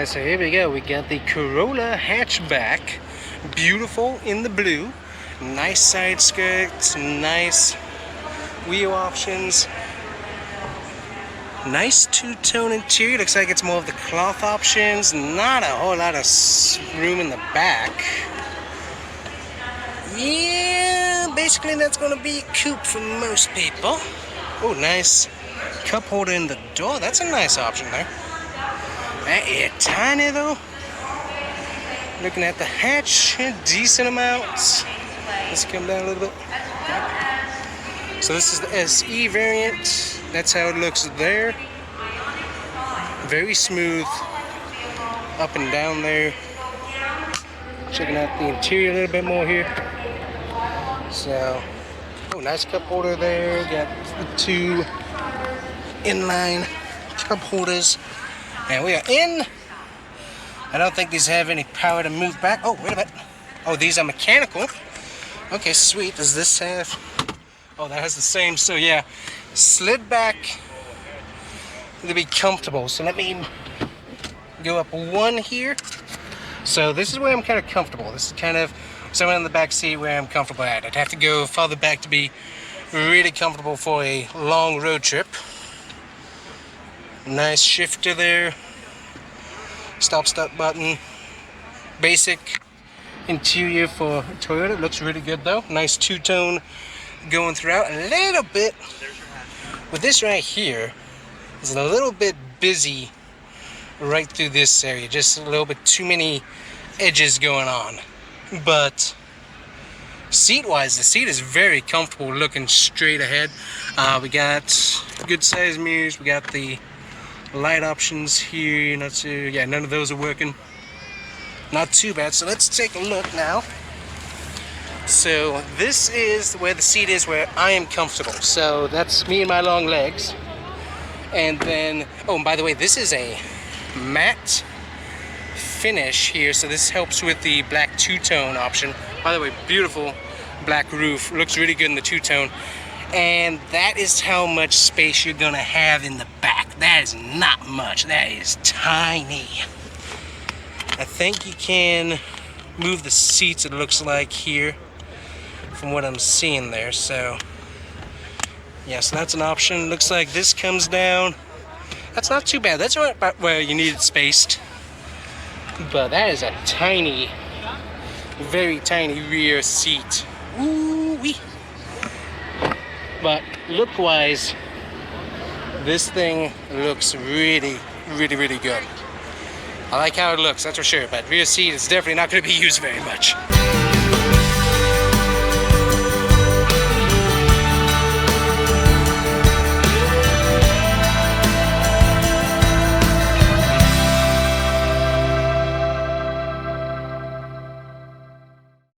guys, so here we go. We got the Corolla hatchback, beautiful in the blue, nice side skirts, nice wheel options, nice two-tone interior. Looks like it's more of the cloth options, not a whole lot of room in the back. Yeah, basically that's gonna be a coupe for most people. Oh, nice cup holder in the door. That's a nice option there. That is tiny though. Looking at the hatch, decent amounts. Let's come down a little bit. So this is the SE variant. That's how it looks there. Very smooth up and down there. Checking out the interior a little bit more here. So, oh, nice cup holder there. Got the two inline cup holders. And we are in. I don't think these have any power to move back. Oh, wait a minute. Oh, these are mechanical. Okay, sweet. Does this have... Oh, that has the same. So, yeah, slid back to be comfortable. So let me go up one here. So this is where I'm kind of comfortable. This is kind of somewhere in the back seat where I'm comfortable at. I'd have to go farther back to be really comfortable for a long road trip. Nice shifter there. Stop button. Basic interior for Toyota. Looks really good though. Nice two-tone going throughout. A little bit with this right here is a little bit busy right through this area. Just a little bit too many edges going on. But seat-wise, the seat is very comfortable looking straight ahead. We got good size mirrors. We got the light options here. Not too, yeah, none of those are working. Not too bad. So let's take a look now. So this is where the seat is, where I am comfortable. So that's me and my long legs. And then, oh, and by the way, this is a matte finish here, so this helps with the black two-tone option. By the way, beautiful black roof. Looks really good in the two-tone. And that is how much space you're gonna have in the back. That is not much. That is tiny. I think you can move the seats, it looks like here, from what I'm seeing there. So yeah, so that's an option. Looks like this comes down. That's not too bad. That's right about where you need it spaced. But that is a tiny, very tiny rear seat. Ooh-wee. But look-wise, this thing looks really, really, really good. I like how it looks, that's for sure. But rear seat is definitely not going to be used very much.